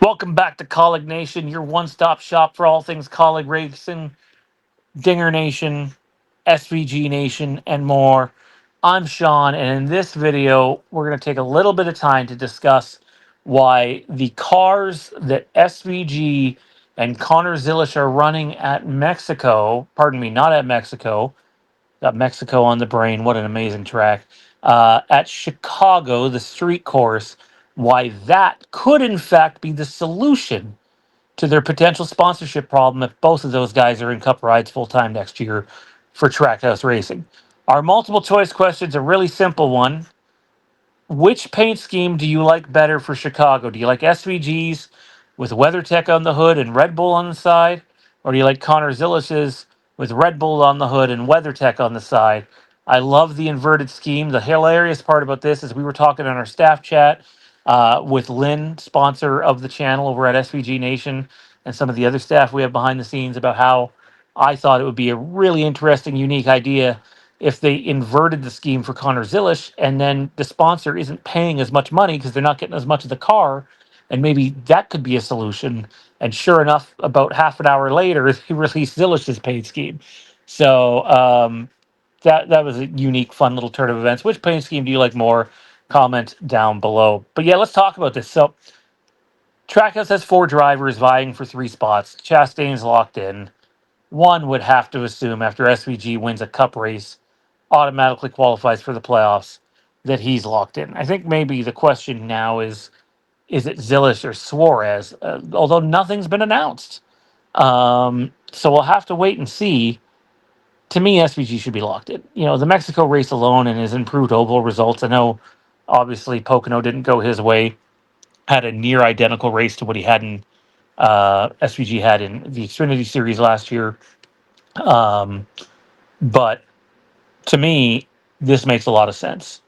Welcome back to Kaulignation, your one-stop shop for all things Kaulig Racing, Dingernation, SVG Nation, and more. I'm Sean, and in this video, we're going to take a little bit of time to discuss why the cars that SVG and Connor Zilisch are running at Mexico, pardon me, not at Mexico, got Mexico on the brain, what an amazing track, at Chicago, the street course, why that could in fact be the solution to their potential sponsorship problem if both of those guys are in Cup rides full time next year for Trackhouse Racing. Our multiple choice question's a really simple one. Which paint scheme do you like better for Chicago? Do you like SVG's with WeatherTech on the hood and Red Bull on the side? Or do you like Connor Zilisch's with Red Bull on the hood and WeatherTech on the side? I love the inverted scheme. The hilarious part about this is we were talking on our staff chat with Lynn, sponsor of the channel over at SVG Nation, and some of the other staff we have behind the scenes about how I thought it would be a really interesting, unique idea if they inverted the scheme for Connor Zilisch and then the sponsor isn't paying as much money because they're not getting as much of the car. And maybe that could be a solution. And sure enough, about half an hour later, they released Zilisch's paid scheme. So that was a unique, fun little turn of events. Which paint scheme do you like more? Comment down below. But yeah, let's talk about this. So Trackhouse has 4 drivers vying for 3 spots. Chastain's locked in. One would have to assume after SVG wins a cup race, automatically qualifies for the playoffs, that he's locked in. I think maybe the question now is it Zilisch or Suarez? Although nothing's been announced. So we'll have to wait and see. To me, SVG should be locked in. You know, the Mexico race alone and his improved oval results. I know, obviously, Pocono didn't go his way. Had a near identical race to what he had in SVG had in the Xfinity Series last year. Um, but to me, this makes a lot of sense.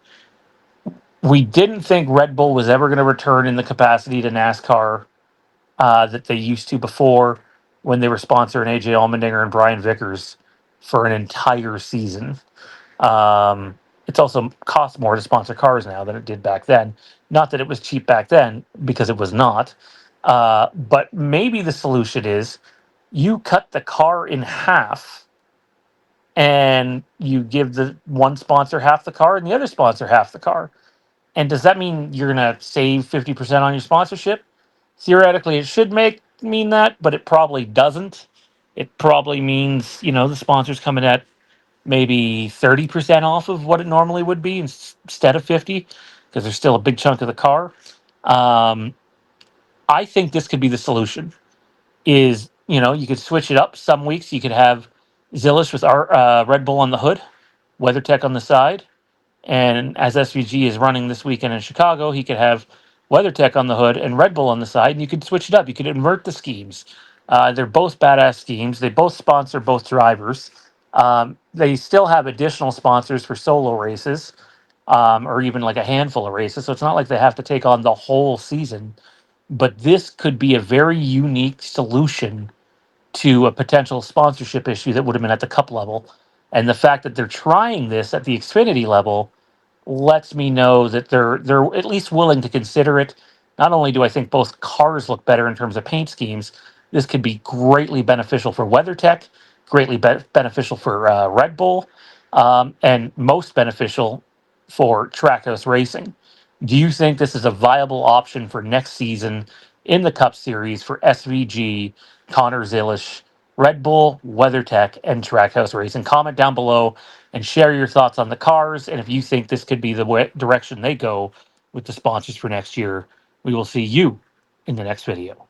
We didn't think Red Bull was ever going to return in the capacity to NASCAR that they used to before when they were sponsoring AJ Allmendinger and Brian Vickers for an entire season. It's also cost more to sponsor cars now than it did back then. Not that it was cheap back then, because it was not. But maybe the solution is you cut the car in half and you give the one sponsor half the car and the other sponsor half the car. And does that mean you're going to save 50% on your sponsorship? Theoretically, it should mean that, but it probably doesn't. It probably means, the sponsor's coming at maybe 30% off of what it normally would be instead of 50, because there's still a big chunk of the car. I think this could be the solution. You could switch it up. Some weeks you could have Zilisch with our Red Bull on the hood, WeatherTech on the side, and as SVG is running this weekend in Chicago, he could have WeatherTech on the hood and Red Bull on the side, and you could switch it up. You could invert the schemes. They're both badass schemes. They both sponsor both drivers. They still have additional sponsors for solo races, or even like a handful of races. So it's not like they have to take on the whole season. But this could be a very unique solution to a potential sponsorship issue that would have been at the cup level. And the fact that they're trying this at the Xfinity level lets me know that they're at least willing to consider it. Not only do I think both cars look better in terms of paint schemes, this could be greatly beneficial for WeatherTech, greatly beneficial for Red Bull, and most beneficial for Trackhouse Racing. Do you think this is a viable option for next season in the Cup Series for SVG, Connor Zilisch, Red Bull, WeatherTech, and Trackhouse Racing? Comment down below and share your thoughts on the cars. And if you think this could be the direction they go with the sponsors for next year, we will see you in the next video.